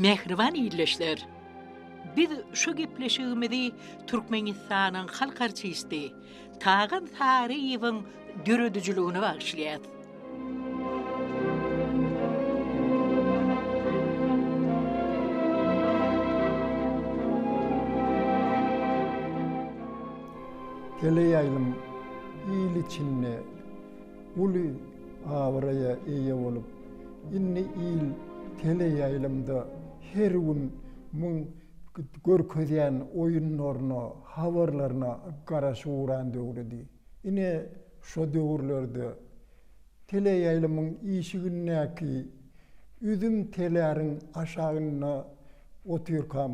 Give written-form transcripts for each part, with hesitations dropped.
mehriban iyleşler. Biz şu gepleşigimizi Türkmenistan'ın halk artisti Tağan Tariýewiň dürüdüjülügine bagşlaýar. Teleýaýlym iyli içinde uly awraya eýe bolup, inni il teleýaýlymda her gün muň görkezýän oýunlaryna, habarlaryna garaşy uran döwredi. Ine şo döwürlerde teleýaýlymyň işigindäki üzüm teleýäriň aşagyna otyrkam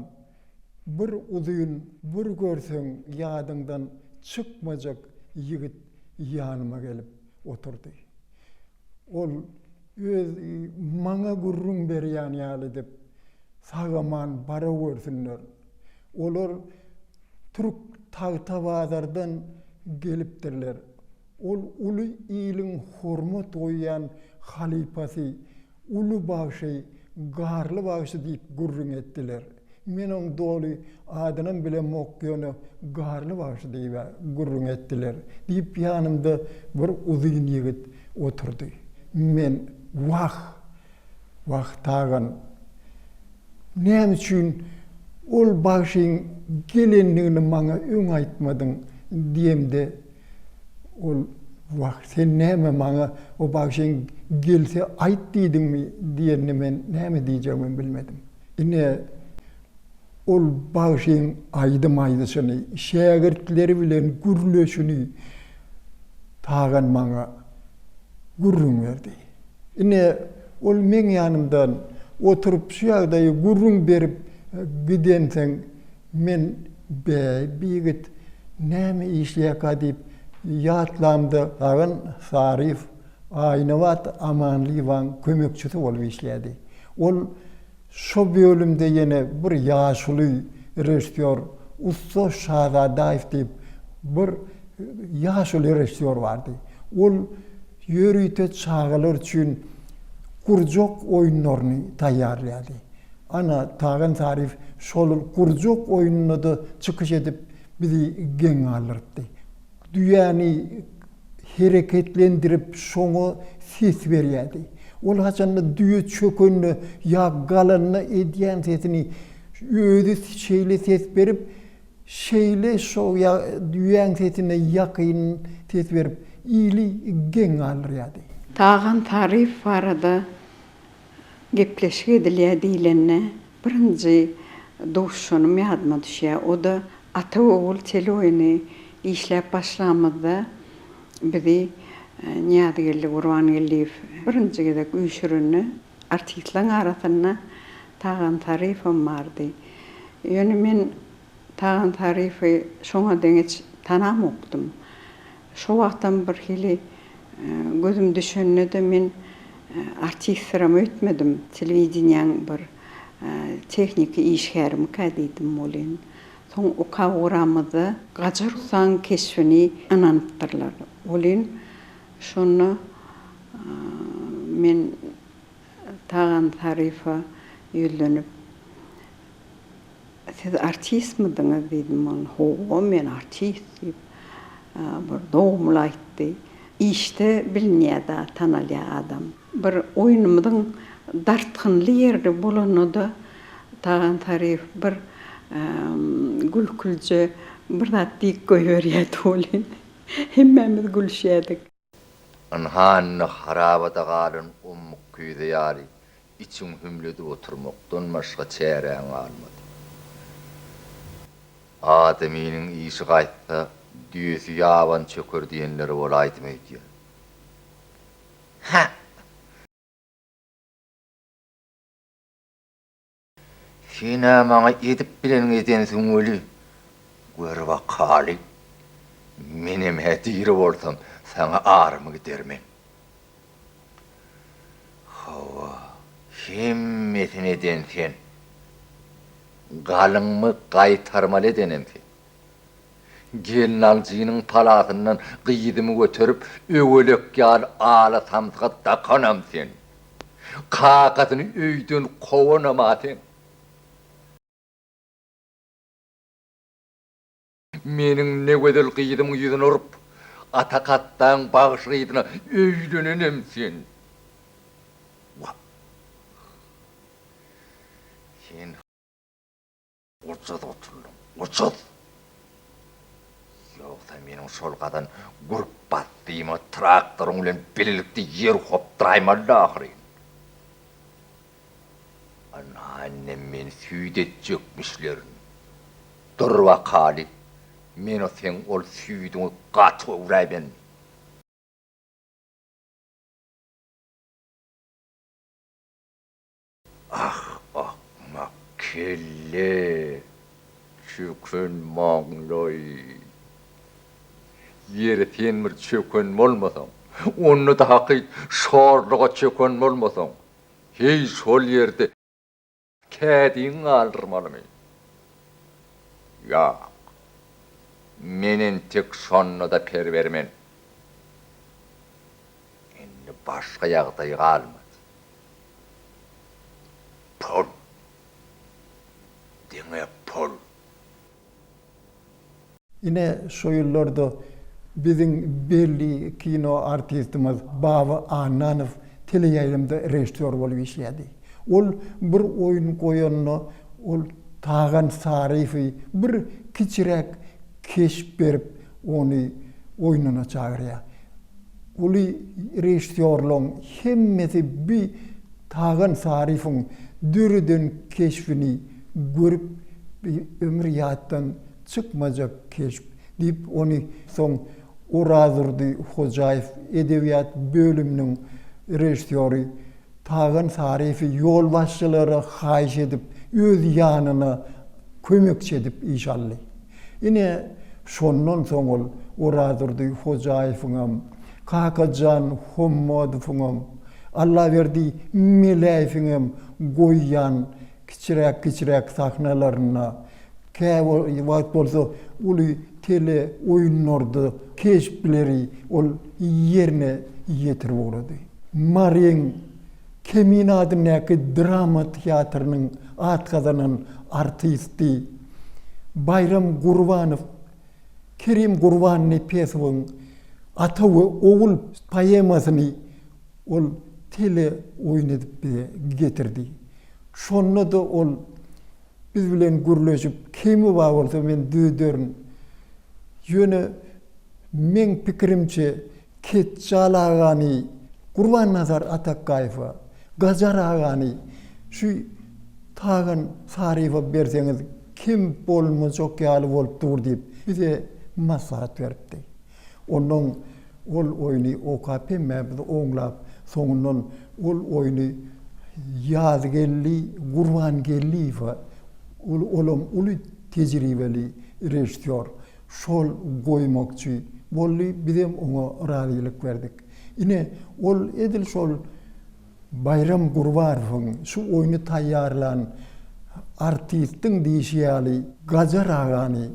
bir uzyň bir görseň ýadyňdan çıkmajak yigit ýanyma gelip oturdy. Ol öz maňa gurrun berýän ýaly dep sagaman bara görsünler. Olar Türk Tagtabazardan gelipdirler. Ol uly iliň hormat oýan halifasy, uly bagşy, garly bagşy diýip gurrun etdiler. Men oň doly adynam bilen mokýany garly bagşy diýip gurrun etdiler. Diýip ýanymda bir uzyň ýigit oturdy. Men wah tagan näme üçin ol bagşyň gelenligini maňa öň aýtmadyň diýemde, ol sen näme maňa o bagşyň gelse aýt diýdiňmi diýeni men näme diýjegimi bilmedim. Ine ol bagşyň aýdym-aýdysyny, şägirtleri bilen gürleşini tagan maňa gurrun berdi. Ine ol men ýanymdan oturup şu ýagdaýy gurrun berip gidenseň men biýigit näme işleýäkä diýip ýatlamda tagan Sarif Aýnawat Amanlyýewaň kömekçisi bolup işleýärdi. Ol şo bölümde ýene bir ýaşuly rejissor Usta Şazadaýew diýip bir ýaşuly rejissor bardy. Ol ýörüýte çağılar üçin kurjak oýunlaryny taýýarlaýardy. Ana Tağan Tarif şol kurjak oýunyna da çykyş edip bizi geň alyrdy. Düýäni hereketlendirip şoňa ses berýärdi. Ol haçanda düýe çökönni ýa galanna edýän sesini öýdi şeýle ses berip, şeýle şo düýän sesine ýakyn ses berip iyli geň alyrýardy. Tağan Tarif barada gepleşik edilýär diýilenne birinji duşunum ýadyma düşýär. O da ata ogul teleýany işläp başlamada bizi Niýadygelli Gurbangelliýew birinji gezek üýşürünü artistlaryň arasyna Tağan Tarifym bardy. Ýöne men Tağan Tarify şoňa deňeç tanam okudum. Şo wagtdan bir hili gözüm düşende de men artistram ötmedim. Telewizionýaň bir tekniki işgärim kädidim bolyn. Soň o kawramyda Gajarsan keşfini ananypdyrlar. Bolyn şonu men Tağan Tarifa ýölenip siz artistmidiňiz diýdim. Ho, men artist diýip bir dogmul aýtdy. İşte bilinýärdi, tanalýar adam. Bir oýunumyň dartgynly ýerde bolanyda Tağan Tarif bir gülkülje bir zat diýip goýberýärdi bolyn. Hemmemiz gülüşýärdik. Anhanny harabada galan ummuk küýde ýaly içiň hümledi oturmakdan başga çäreň almady. Adamynyň işi gaýtsa düýesi ýaban çöker diýenleri bol aýtmaýdy. Ha. Şeýle maňa edip bilen edensiň öli. Görüp akaly. Menem hädiri bolsam sana army gidermen. Hawa, hemmetini eden sen. Galynmy gaýtarmaly edenem sen. Gelin alcıyının palatından gıyydımı götürüp öwelek ýal ala tamtıga dakanam sen. Kakatını öýden kowanama sen. menin ne gödel gıydım yüzün urup, atakattan bağışrıydına öylününem sen. Sen uçad otuldum, uçad. Yoksa menin solgadan gurup battığıma traktörün bilen birlikte yer hoptırayma lahırıyım. Anneannem meni süydetecekmişlerin. Dur vakali, meni sen ol süydüğü katı uğray ben. Ah, akmak kelle, çökün mağloy. Yeri tenmir çökün olmasam, onu da hakik şorluğa çökün olmasam, hey sol yerde kədin aldırmalı mı? Ya, menin tek sonunu da pervermen. Şimdi başka yağdayı kalmadı. Pol. Dine pol. Yine şu yıllarda bizim belli kino artistimiz Baba Ananov teleyayımda rejissör olup işledi. Ol bir oyun koyanına, ol tağan sarifi bir kiçirek keş berip onu oyununa çağırıyor. Uli rejissörlüğün hemmeti bir tağan sarifin dürüdün keşfini görüp bir ömür hayattan çıkmayacak keşf deyip onu son Urazırdı Hocaev edebiyat bölümünün rejissörü tağın tarifi yolbaşçıları hayiş edip öz yanına kömekçi edip inşallah. Yine şondan soň Urazırdı Hocaev'in Kakacan Hommodov'un Allah verdi Milayev'in goýan kiçirek sahnalarına wagt bolsa uli tele oyunlarda keşpleri ol yerine yetirip olady. Maryň Keminadynäki drama teatrının atkazanan artisti Bayram Gurbanov, Kerim Gurban Nepesow'un atawy oğul poemasyny ol tele oyun edip getirdi. Şonda da ol biz bilen gürleşip kimi var bolsa men düdörün yöne men pikirimçe ketçalagany Gurban Nazar Atakkaýewa gajaragany şu tağın sarifa berseňiz kim bolmajak ýaly bolup dur diýip bize maslahat beripdi. Onun ol oyunu OKP mäbide oňlap soňundan ol oyunu ýazgelli Gurban Gelliýewa olum uly tejribeli rejissör şol goýmakçy bolly bizem oňa razylyk berdik. Ine ol edil şol Bayram Gurbanov'un şu oyunu taýýarlan artistin diýişýäli gajaragany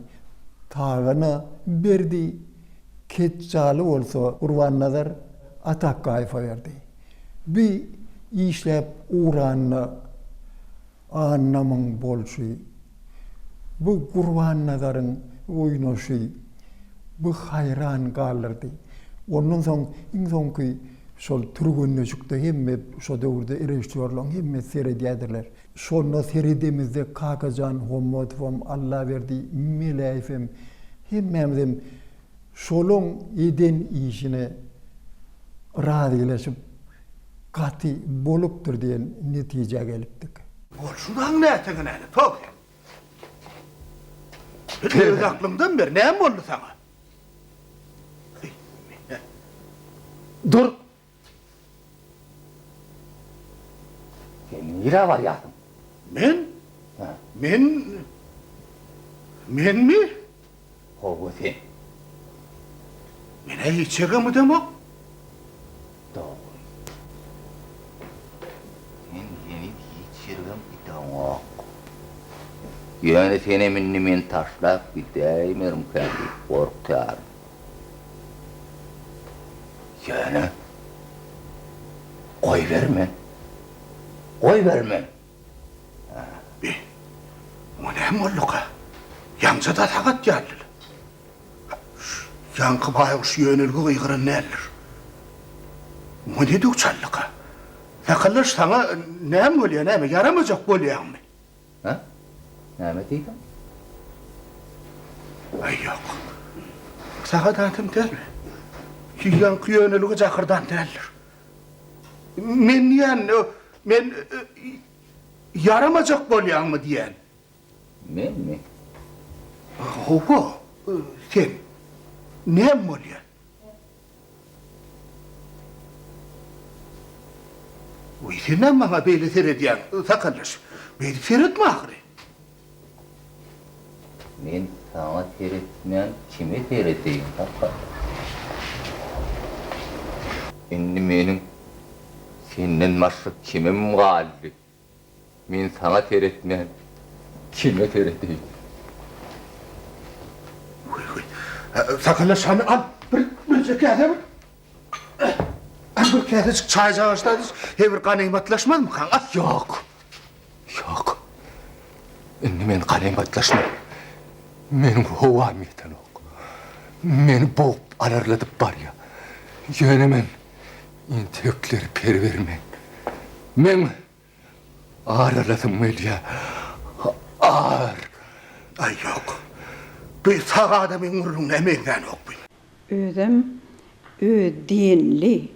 tağına berdi. Ketçaly bolsa Gurban Nazar Atakkaýewa berdi. Bir işläp uğranna anlamyň bolşy. Bu Gurban Nazar'ın oynaşy bu hayran galyrdy. Ondan soň iň soňky şol türgünleşikde hemme şo döwürde rejissörler hemme seredýärler. Şonu seredemizde Kakajan Hommodow'um Allah berdi Milayev'im hemmemizem şolun eden işine radylaşyp gaty bolupdyr diýen netije gelipdik. Bolşudan näteňe näle tok. Öz aklymdan ber, näme boldy saňa? Dur! Sen nire var yadım? Men? Men mi? Hobu sen. Mene hiçega mı demek? Doğru. Sen yeni hiçirgem itamak. Yani seni men taşlap gideymerim kendi korktar. Yani oy vermen. Oy vermen. O näme bolluka? Ýamsa da tagat ýalyl. yankı bayğış yönelgi gıygıran neler? O ne dük çallıqa? Sakallar sana näme bolýar, näme yaramajak bolýarmy? Ha? Näme diýdin? Ay yok. Sağa dantım dermi? Yankı yönelgi jakyrdan derler. Men yaramajak bolýarmy diýen. Men mi? Hoho, sen näme bolýar? Uy, sen näme beýle seredýän? Sakallar. Beýle seretme ahry. Men sana teretmeyen kime tereteyim hakka? Indi menin senden başka kimim galdi? Men sana teretmeyen kime tereteyim? Uy. Sakallar sana al bir kase bir. Bir kase çay çağışladınız. Hebir qanaymatlaşmaz mı kan? Yok. Indi men qanaymatlaşmam. Menin hovam yeten ok. Meni boğup alarladıp var ya. Yönemen intelekleri pervermen. Men ağırladım Melya. Ağır. Ay yok. Bir sağ adamın vurun emekten ok bu. Ödem ödinli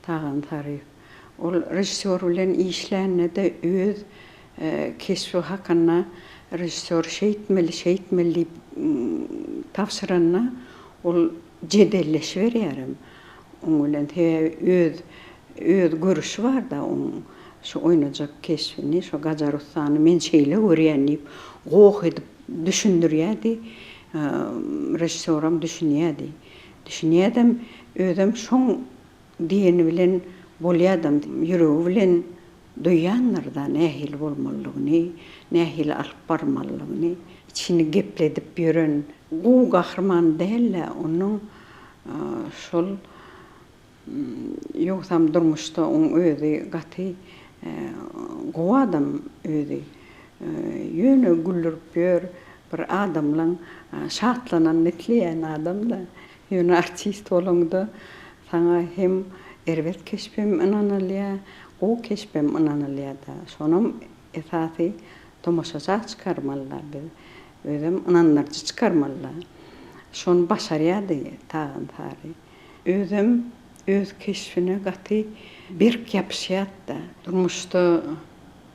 tağın tarif. Ol rejissör bilen işlerine de öd keşfi hakkında rejissör şeýtmeli tavsiranna ol cedelleşiverim. Oň bilen öd görüşi var da şu oynayacak keşfini, şu Gajar Ustany men şeýle öwrenip, gowy edip düşündürýärdi. Rejissöram düşünýärdi. Düşünýärdim, ödem şoň diýeni bilen bolýardym, ýüregi bilen duýanlardan nähil bolmalygyny, nähil alyp barmalygyny, içini gepledip ýören gowy gahrman dälle, onuň şol ýoksam durmuşda oň özi gaty gowy adam özi ýöne güldürip ýör bir adamlaň şatlanan netleýän adam da ýöne artist bolanda sana hem erwet keşpem ananalya, o keşpem ananalya da şonum esasy tomoşaja çıkarmalar biz. Özüm ananlarçı çıkarmalar. Şon başarýady tağın tary. Özüm öz keşfine gaty bir ýapşýat da durmuşda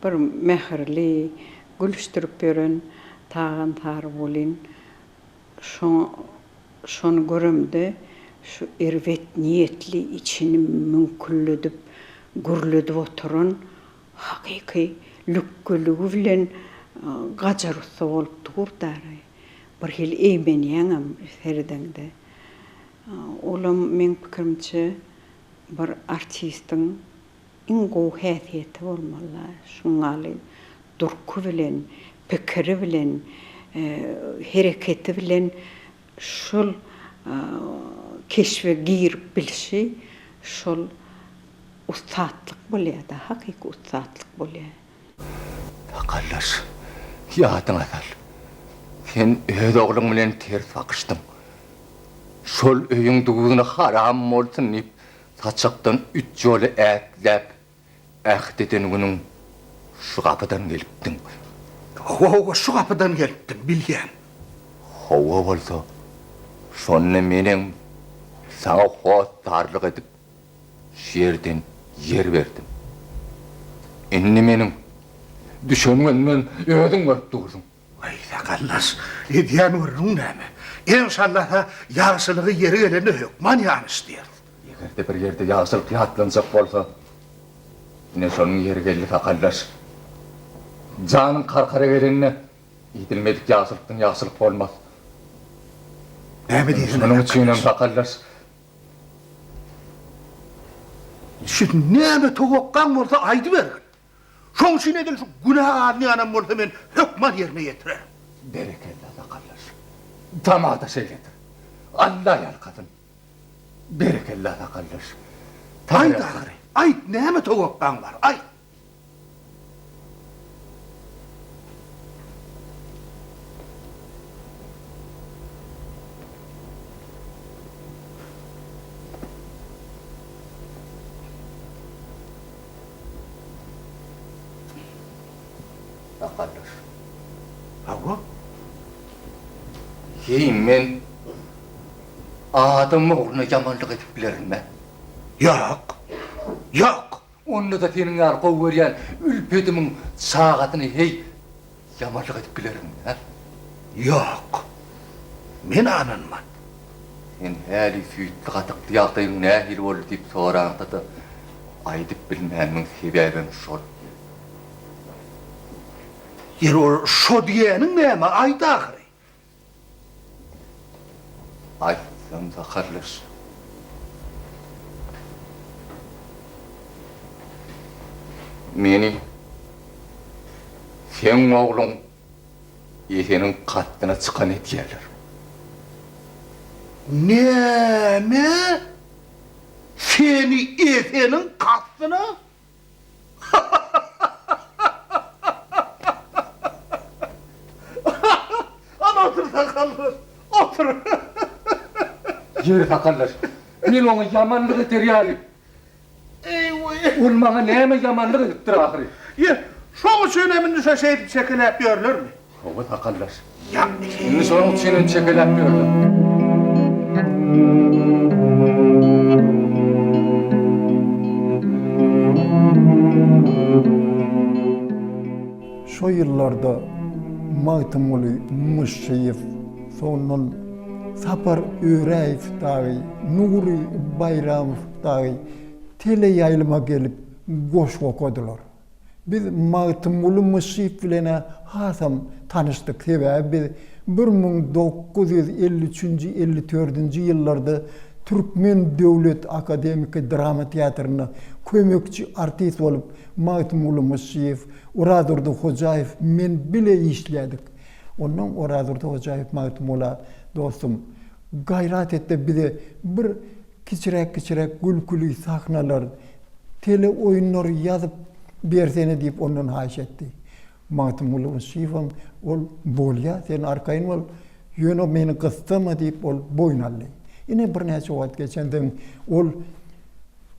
bir mehirli gülüşdirip ýören tağın tary bolyn. Şon görümde şu erwet niyetli içini mümkünledip gürledip oturan hakyky lükküligi bilen Gajar Usta bolup durdary. Bir hil eýmenýäňem seredende. Olam men pikirimçe bir artistiň iň gowy häsiýeti bolmaly. Şuňaly durky bilen, pikiri bilen, hereketi bilen şol keşfe girip bilişi şol ustatlyk bolýar da, hakyky ustatlyk bolýar. Takallar. Ýadyňa sal. Sen öz ogluň bilen ters bakışdyň. Şol öýüň duguny haram bolsun diýip saçakdan 3 ýoly ätlep ähdeden günüň şu gapydan gelipdiň. Howa şu gapydan gelipdim bilýän. Howa bolsa şonne meniň sana hoştarlyk edip şerden yer berdim. Indi meniň düşenmenden öýüň görüp durdum. Ay sakallar, edýän urun näme? İnşallah ýagşylygy ýeri gelende hökman ýanyş diýer. Egerde bir ýerde ýagşylyk ýatlansak bolsa, ine şonuň ýeri geldi sakallar. Janyň karkara gelenine ýedilmedik ýagşylykdan ýagşylyk bolmaz. Näme diýsen? Şonuň üçin sakallar. Şu näme togakkan bolsa aýdy bergin. Şoň üçin edil şu günah alýanan bolsa men hökman ýerine ýetirerim. Berekella sakallar. Tamada şey getir. Allah yalkadın. Berekella sakallar. Aýt agary. Aýt näme togakkan bar? Aýt. takallar. Hawa? Hey men adamı uğruna yamanlık edip bilerim ben. Yok. Yok. Onu da senin arka veriyen ülpedimin sağatını hey yamanlık edip bilerim ben. Yok. Men ananman. Sen hali süýtli gatyk ýagdaýyň nähil bolup diýip soranda da aýdyp bilmämiň sebäbim şol. Yer o şo diýeniň näme aýdy ahyry? Aýtsam da harlaş. Meni sen oğlum ýesenin katdyna çykan etýärler. Näme? Seni efenin katdyna? Ana otur sakallar. Otur. Ýeri takallar. Men oňa ýamanlyk eterýärim. Eyvah. Ol maňa näme ýamanlyk edipdir ahyry. Ye, şo üçin emini şeşeýip çekeläp ýörlermi? Owa takallar. Ya, Şimdi sonuç senin çekelenp gördüm. Şo ýyllarda Magtymly Müşeýew, sonun Sapar Öräýew dagy, Nuri Bayramow dagy tele ýaýlyma gelip goşuk okudylar. Biz Magtymly Müşeýew bilen hasam tanışdyk. Sebäbi biz 1953-nji 54-nji ýyllarda Türkmen Döwlet Akademik Drama Teatryna kömekçi artist bolup Magtymly Müşeýew, Uradurdy Hojaýew men bile işledik. Ondan Uradurdy Hojaýew Magtymly dostum gayrat etdi bize bir kiçirek gülkülü sahnalar, tele oyunlar yazıp bersene diýip ondan haýş etdi. Magtymly Müşeýew ol bolýa, sen arkaýyn ol, ýöne meni gystama diýip ol boýnaldy. Ine bir näçe wagt geçenden ol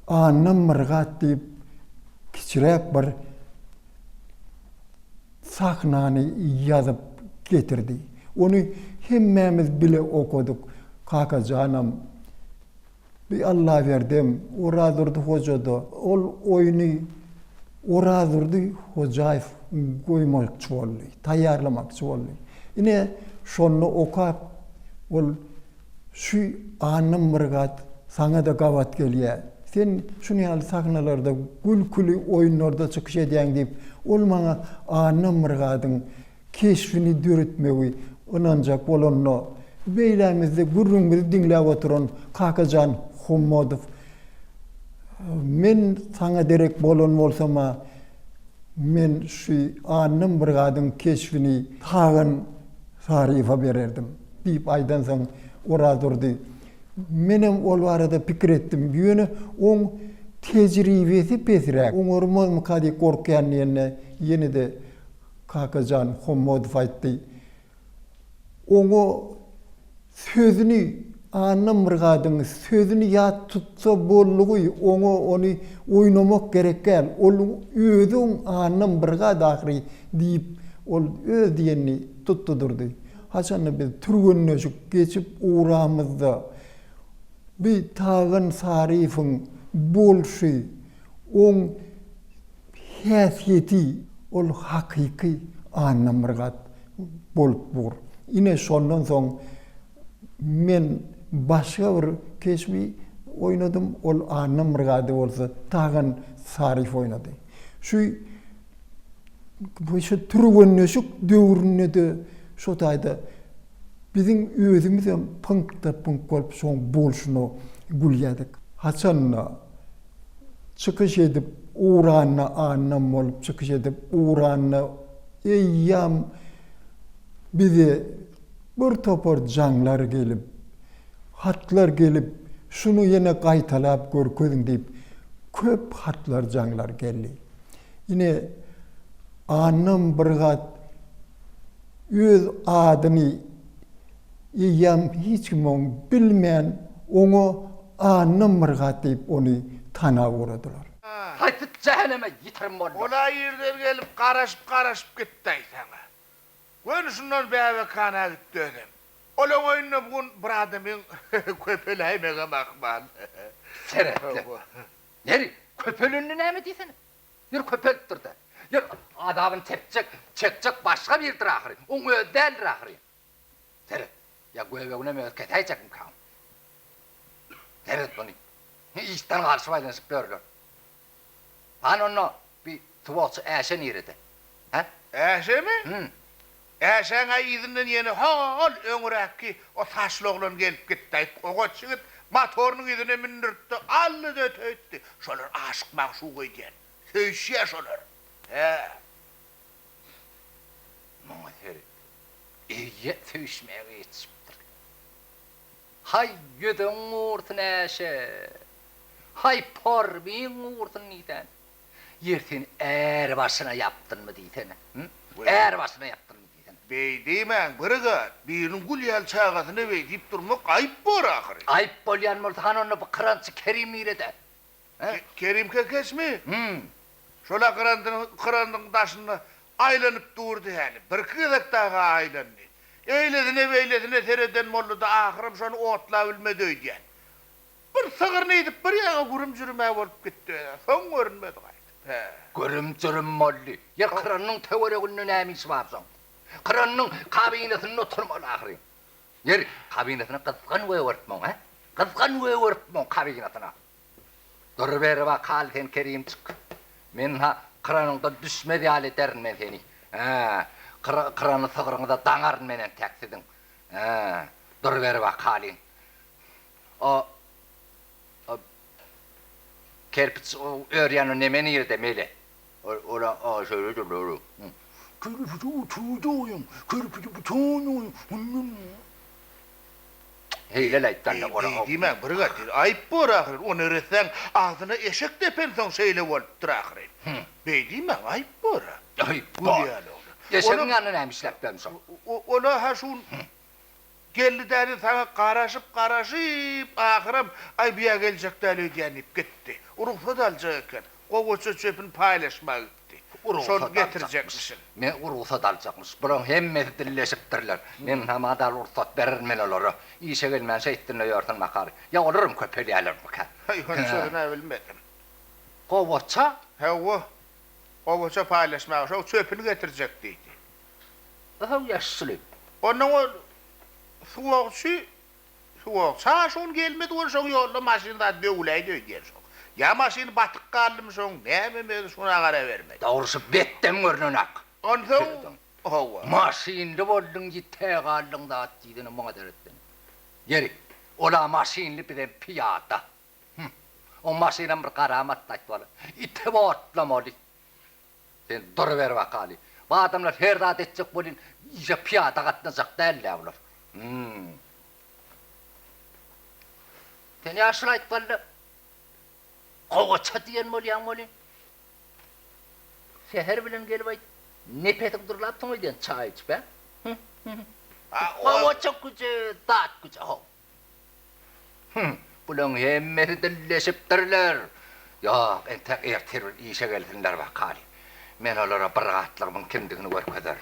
anam mırgat diýip kiçirek bir sahnany yazıp getirdi. Onu hemmemiz bile okuduk. Kaka canım, bir Allah verdim, Uradurdy Hojada, ol oyunu Uradurdy Hojaýew goýmakçy boldy, taýýarlamakçy boldy. Ine şonu okap, ol şu anam mırgat sana da gawat gelýär. Sen şunu ýaly sahnalarda, gülküli oyunlarda çykyş edýäň diýip, ol maňa anam mırgadyň keşfini döretmegi ynanjak bolanno beýlemizde gurrungyzy diňläp oturan Kakajan Hummodow. Men sana derek bolan bolsama, men şu anam mırgadyň keşfini tagyn tarifa bererdim diýip aýdan soň Uradurdy. Menem ol arada pikir etdim. Ýöne oň tejribesi pesirek. Oňormaz kady korkýan ýene ýene-de Kakajan Hummodow aýtdy. Oňa sözüni anam mırgadyň sözüni ýat tutsa bollugy, oňa ony oýnamak gerekkel. Ol özüň anam mırgad ahyry diýip ol öz diýeni tutdurdy. Haçan biz türgünleşik geçip uğramızda bir tağın sarifin bolşy, on häsiýeti, ol hakiki anamırgat bolup bur. Ine şondan soň men başga bir keşmi oýnadym, ol anamırgady bolsa tağın sarif oýnady. Şu türgünleşik döwründe de şo taýda biziň özümiz pınk bolup soň bolşuny gülýärdik. Haçanna çykyş edip uğranna annam bolup çykyş edip uğranna eýýam bize bir topar jaňlar gelip, hatlar gelip, şunu ýene gaýtalap görkezin diýip köp hatlar jaňlar geldi. Ine annam birgat öz adyny ýam hiç kim bilmeýän oňa annam mırgat diýip ony tanap uradylar. Haýt cehenneme yitirim molly. Ola yerden gelip karaşıp gitti sana. Gönüşünden bebe kana gitti ödüm. Ola oyununa bugün bir adamın köpeleğime bakman. Seretli. Yeri köpölünü ne mi diysene? Yer köpöktür de. Yer adamın çekecek başka bir ahırı. Onu ödeldir ahırı. Seret. Ya göbeğine mi ötketeyecek mi kalın? Seret bunu. İşten karşı baylanışıp görülür. Ben onu bir tuvalcı eşen yeride. Ha? Eşe mi? Hı. Eşeğe izinden yeni hal öngürekki o taşlıqlan gelip gitti. O çıkıp motorunun izine mindirtti. Allı da töttü. Şolar aşık mağşu koyden. Söyşiye şolar. Mama Seret. İyi söyüşmeye geçiptir. Hay yüdün uğurtun eşe. Hay porbin uğurtun niden. Yertin er başına yaptın mı diysene? Er başına yaptın mı diysene? Beydiymen bırıgat. Birinin gül yal çağatını beydiyip durmak ayıp bor ahırı. Ayıp bolyan moltan onu bu kırancı Kerim de. Kerim kekes mi? Şola kırandın taşını aylanıp durdu yani. Bir kıdak daha aylandı. Eyledine tereden mollu da ahırım şonu otla bilmedi öydü yani. Bir sığırını edip bir yana gurum cürümeye olup gitti. Son görünmedi gayet. Görümcürüm molli. Yer kıranın teoreğinin emisi varsan. Kıranın kabinetinin oturmalı ahırı. Yer kabinetine kızgın ve örtmon ha? Kızgın ve örtmon kabinetine. Dur beri bak halten Kerim çık. Men ha kıranın da düşmedi hali derin men seni. Kıranı sığırını da danarın menen teksidin. Dur beri bak halin. O kerpiç öryanın nemeni yerde mele. Ola şöyle de böyle. Kerpiçi tuğduyum. Kerpiçi tuğduyum. Heyle layttan da ola. Deymen bırıgat. Ayıp bor ahırı. Onu öğretsen ağzına eşek depen son şeyle olup dur ahırı. Beydiymen ayıp bor. Ayıp bor. Eşeğin yanına emişlep ben son. Ola ha şun geldi sana karaşıp ahırım ay bir gelecek deli diyenip gitti. Ruhsat alacakken kovuçu çöpün paylaşmaya gitti. Son getirecekmişsin. Men ruhsat alacakmış. Bulan hemmeti dilleşiptirler. Men hamadal ruhsat verirmen olur. İşe gelmen şeyttinle yortun bakar. Ya olurum köpeli alır bakar. Hayvan sözüne bilmedim. Kovaça? Hava kovuçu paylaşmaya o çöpünü getirecek dedi. Daha yaşlı. Onun o soğuk sağ son gelmedi o son yolda maşinada dövüleydi ödüyen son. Ya maşin batık kaldım son ne mi şuna karar vermedi. Doğrusu bettem görünen. Ondan hava. Maşinli boldun gitte kaldın da attıydın bana derettin. Yeri, ola maşinli bir de piyada. O maşinen bir karamat taştıvalı. İte botlamalı. Sen dur ver bakali. Bu adamlar her rahat edecek bolin, iyice piyada katlanacak değerli avlar. Sen yaşlı aytvalı. Kovaça diyen molyan molin. Seher bilen gelip ayt. Ne petik durlattın mı diyen çay iç be? Kovaça gücü, dağıt gücü ho. Bulan hemmeti dilleşiptirler. Ya entek ertir işe gelsinler bakali. Men olara bıratlığımın kimdiğini görkeder.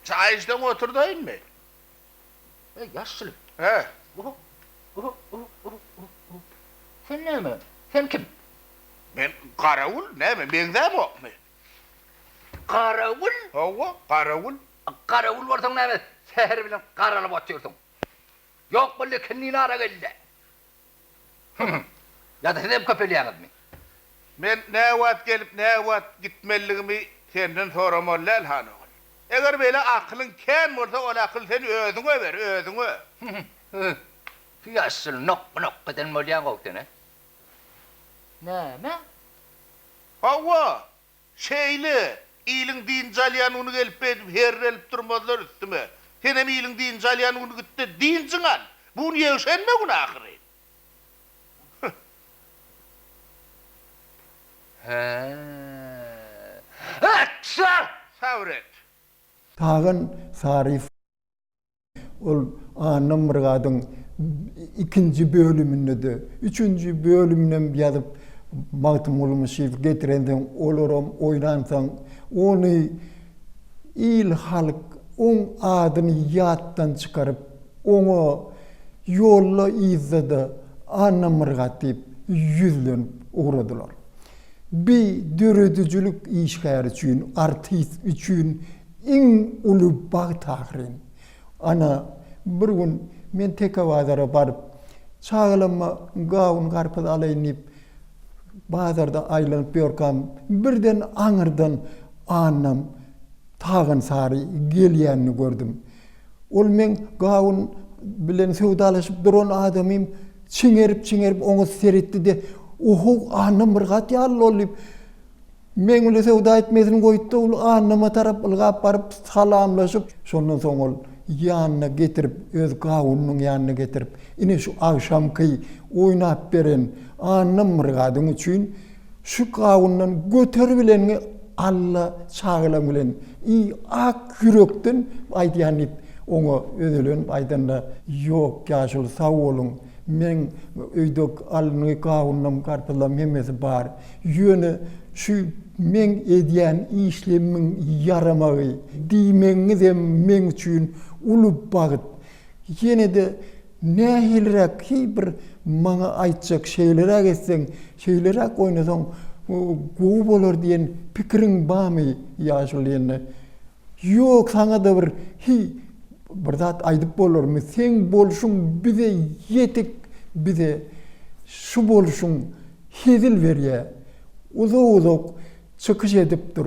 Çay içten oturdayım mı? Yaşlı. He. Sen ne mi? Sen kim? Ben karavul ne mi? Ben de mi? Karavul? Hava karavul. Karavul varsan ne mi? Seher bilen karalıp atıyorsun. Yok böyle kendini ara geldi. Ya da sen köpeli yanıd mı? Ben ne vaat gelip ne vaat gitmeliğimi senden soramol elhan oğul. Eğer böyle aklın ken olsa o akıl seni özüne ver, özüne. Yaşlı nok eden molyan koktu ne? Ne mi? Hava, şeyli, iyilin din calyan onu gelip edip herrelip durmadılar üstüme. Sen hem iyilin din calyan onu gitti, din cıngan. Bunu yevşenme bunu ahire. Savret. Tağın sarif ol anam rıgadın ikinci bölümünde de üçüncü bölümünden yazıp Mahtumulmuşif getirenden olurum oynansan onu il halk on adını yattan çıkarıp onu yolla izledi anlamırgat deyip yüzlenip uğradılar. Bir dürüdücülük işgayar için, artist için en ulu bağ tahrin. Ana bir gün men tekavadara barıp çağlama gavun garpad alaynip bazarda aylanıp yorkam birden anırdan anam tağın sarı gelyenini gördüm. Ol men gavun bilen sevdalaşıp duran adamım çingerip onu seyretti de oho anam birgat yallı olup men öyle sevda etmesini koydu ol anama tarap ılgap barıp salamlaşıp sondan son ol yanına getirip öz gavunun yanına getirip yine şu akşamki oynap beren anam birgadın için şu gavundan götürübileni Allah çağılan bilen iyi ak yürekten aydiyanip onu ödülün aydanla yok yaşıl sağ olun men öydük alnı gavunum karpılam hemesi bar yönü şu men ediyen işlemin yaramağı diymeni de men için ulup bağıt yine de ne hilrak ki bir bana aytacak şeylere geçsen şeylere oynasan goğub olur diyen fikrin bağmı yaşıl yerine yok sana da bir bir zat aydıp olur mu sen boluşun bize yetik bize şu boluşun hezil veriye uzak çıkış edip dur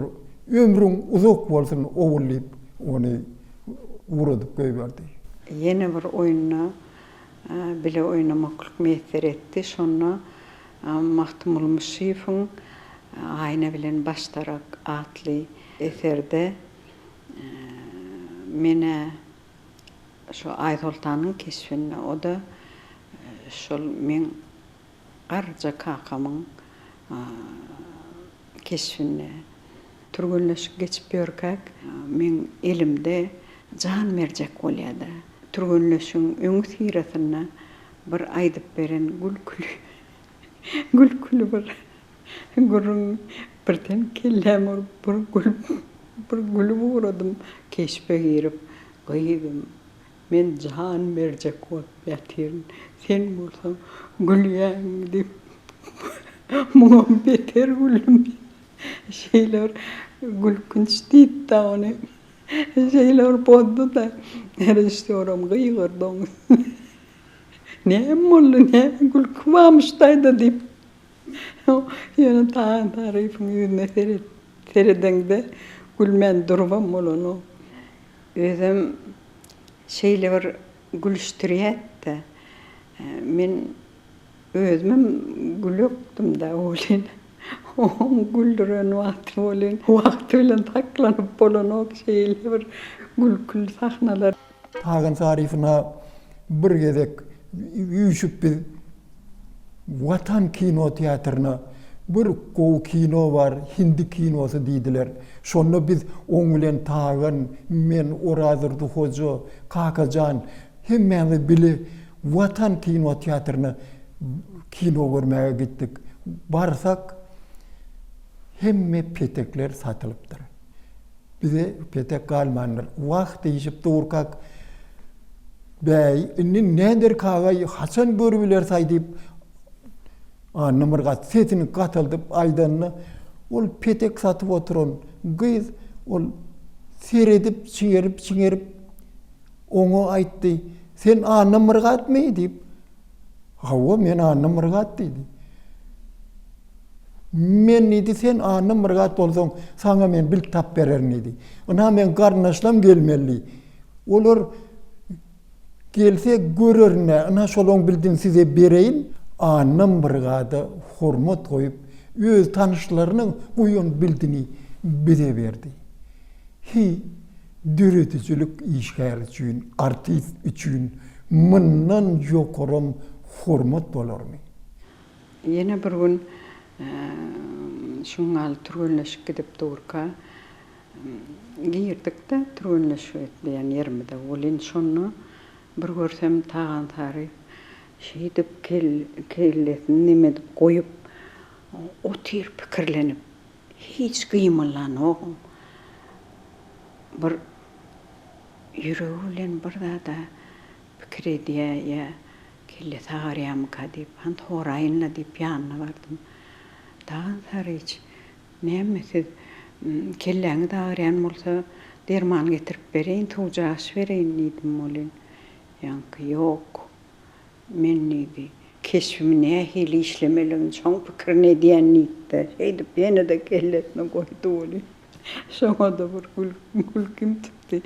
ömrün uzak bolsun oğullayıp onu uğradıp koyuverdi. Yeni bir oyununa bile oynamaklık meser etti. Sonra Mahtumulmuşif'in ayna bilen baştarak atlı eserde mene şu Aytoltan'ın keşfine o da şol men Qarja kakamın keşfine turgunlaşıp geçip yorkak men elimde can mercek bolýardy. Turgunlaşyň öňü sirasına bir aydıp beren gülkülü bir gurun birden kellemur bir gülü uğradım keşfe girip koydum. Men can mercek bolup ýatyr. Sen bolsaň gülýäň dip muňa beter gülüm. Şeyler gülkünç diýip da onu şeyler boldu da herişdiyorum gıygırdım. Ne mollu ne gülkü varmıştaydı dip. Yani tarifin yüzüne seredende gülmen durvam molunu. Özüm şeyler gülüştürýär men özümem gülüktüm da olin. On güldüren wagt bolin. Wagt bilen taklanyp bolan ok şeyler gülkül sahnalar. Tağın tarifine bir gezek üyüşüp biz Vatan Kino Tiyatrına bir kow kino var, Hindi kinosu diýdiler. Şonu biz oň bilen Tağın, men Orazırdy Hoca, Kakajan hemmemiz bile Vatan Kino Tiyatrına kino görmäge gittik. Barsak hemme petekler satylypdyr. Bize petek galmanlar. Wagt diýip durkak bäy, näder kagay haçan görübiler saýdyp numaragat setini gatyldyp aýdanna ol petek satyp oturan gyz ol seredip çiňerip oňa aýtdy. Sen numaragatmy diýip hawa men numaragat diýdi. Men nidi sen numaragat bolsaň saňa men bil tap bererin idi. Ona men garnaşlam gelmeli. Olar gelse görürne, ana şolong bildin size bereyin, numaragatda hormat koyup öz tanışlarynyň buýun bildini bize berdi. Dürütüçülük işgär üçin, artist üçin mundan ýokaram hormat bolarmy? Yine bir gün şuňal turgunlaşyp gidip durka girdik de turgunlaşyp etmeýän ýermide bolin şonu bir görsem Tağan tarif şey dip kellesin nime dip koyup otir pikirlenip hiç kıymılanogum. Bir yüreğiyle bir da pikir ediye ya kelle sağırıyam kadip han horayınla dip yanına vardım. Dağın sarıç neyse kelleğini dağırayan olsa derman getirip vereyim tuğcaş vereyim dedim olin. Yankı yok. Men neydi? Keşfimi ne hili işlemelerin çok fikrini diyen neydi? Şeydi beni de kelletine koydu olin. Şuna da bir gülküm çıktı.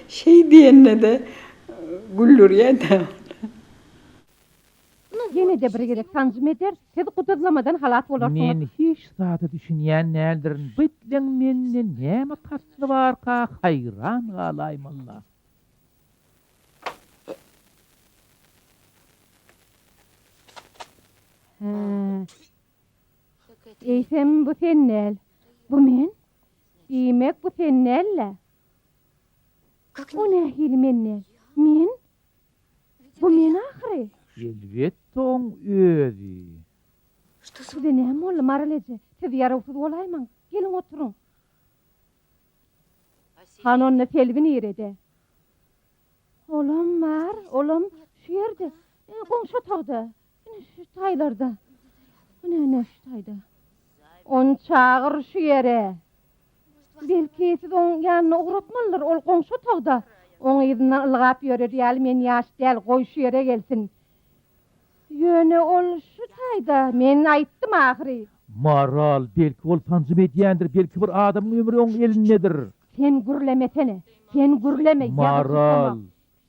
Şey diyenine de güllür ya da. Yine de bir gerek tanzim eder, siz kudurlamadan halat olarsınız. Men hiç zatı düşünýän näldirin. Bitleň menne näme kasly barka hayran galayım Allah. Eysem bu sennel. Bu men? Demek bu sennelle. O ne hil menne? Men? Bu men ahire. Elbette oň özü. Bu da näme oldu maralece? Siz yarawsuz olayman. Gelin oturun. Hanonne telbini yerede. Olam var, olam şu yerde. Komşu tağda. Şu taylarda. Bu ne şu tayda? On çağır şu yere. Belki siz on yanına uğratmalılar. Ol komşu tağda. Onun izinden ılgap yörer. Yani men yaş değil. Koy şu yere gelsin. Yöne ol şu tayda. Men ayttım ahiri. Maral, belki ol tanzim edýändir, belki bir adamyň ömrü oň elindedir. Sen gürlemesene. Sen gürleme. Maral.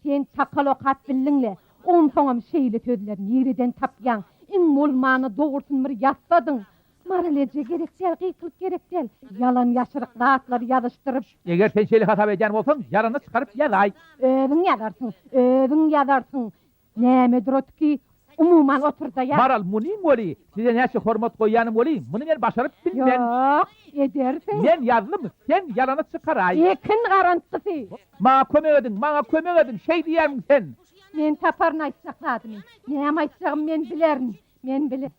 Sen çakalo kat billinle. On soňam şeýle tözler nereden tapýan? Iň molmany dogursun bir ýatladın. Maralece gerek del, gıykılık gerek del. Yalan yaşırık dağıtlar yazıştırıp. Eger sen şeýle hatap edýän bolsaň, yarany çykaryp ýazay. Öbün yadarsın. Nämedir otki, umuman oturda ya. Maral, munin boli, size näçe hormat goýýanym boli, muny men başaryp bilmän. Yok, edersin. Men ýazlym, sen yarany çykaray. Ekin garantysi. Maňa kömek edin, şey diýärmiň sen. Men taparny aýtsakladım. Näme aýtsagym men bilerim. Men bilerim.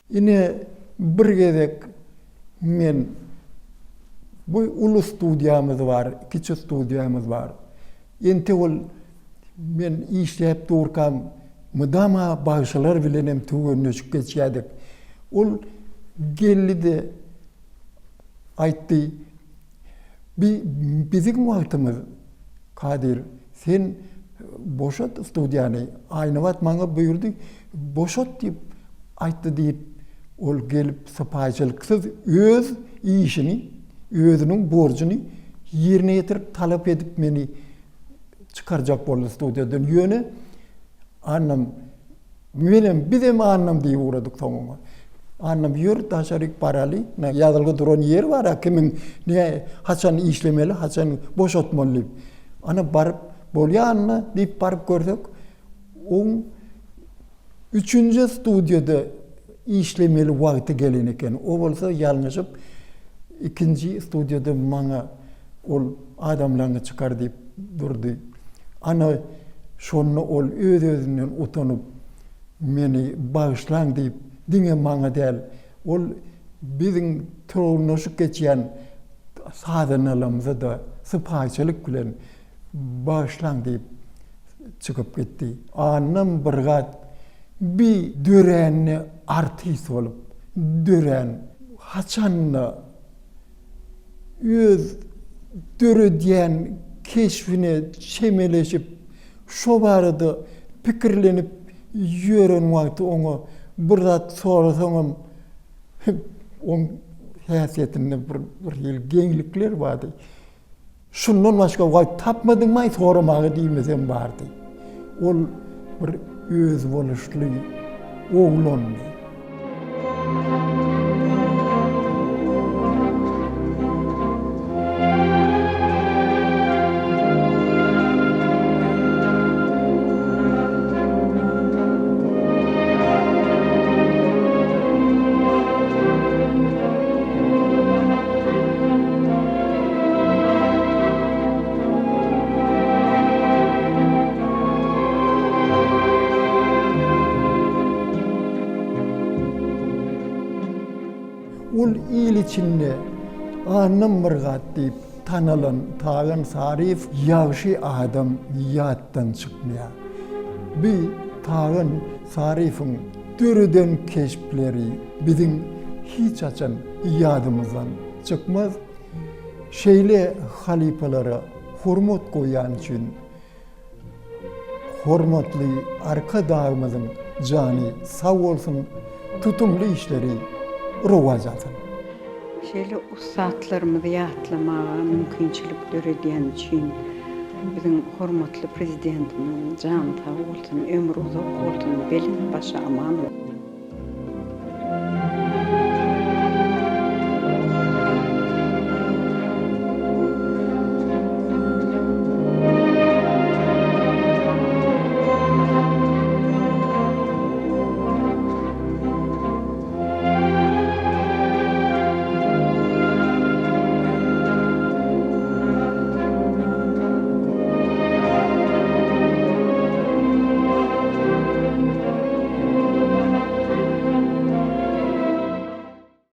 Yine bir gezek men bu ulu studiyamız var, kiçi studiyamız var. Ente ol men işlep durkam mudama bağışlar bilenem tuğunnu geçýärdik. Ol geldi de aytdy. Bizim wagtymyz Kadir, sen boşat studiýany. Aýny wagt maňa buyurdy, boşat diýip aytdy diýip ol gelip sapaýçylyksız öz işini, özüniň borjyny ýerine ýetirip talap edip meni çıkarjak boldy studiýadan ýöne. Annam bizim annam diýip uradyk soňa. Annam ýür taşaryk paraly, ýazylgy duran yer bar, kimin ne haçan işlemeli, haçan boşatmaly. Ana barıp bolýanna diýip barıp gördük. On 3-nji studiýada işlemeli wagty gelen eken. O bolsa ýalňyşyp 2-nji studiýada maňa ol adamlaryny çykar diýip durdy. Ana şonu ol öz-özünden utanyp meni bağışlaň diýip diňe maňa däl. Ol biziň turmuşyk geçýän sadanalymyza da sypaýçylyk bilen bağışlaň diýip çykyp gitdi. Annam bir gat bir dörenni artist olup, dören haçanna öz dörediyen keşfine çemeleşip şo barada pikirlenip yören wagty oňa bir zat sorasaňam on häsiýetinde bir ýyl geňlikler bardy. Şundan başga wagt tapmadyňmy soramagy diýmesem bardy. Ol bir öz boluşly oğlandy. el içinde Anam Mırgat deyip tanılan Tağın Sarif yavşi adam yattan çıkmaya. Bir Tağın Sarif'in dürüden keşpleri bizim hiç açan yadımızdan çıkmaz. Şeyle halifelere hürmet koyan için hürmetli arka dağımızın canı sağ olsun, tutumlu işleri rövac alsın. Şeýle ussatlarymyzy ýatlamaga mümkinçilikler edýän üçin bizim hormatly prezidentimiň jany sag bolsun, ömrü uzak bolsun, belin başa aman.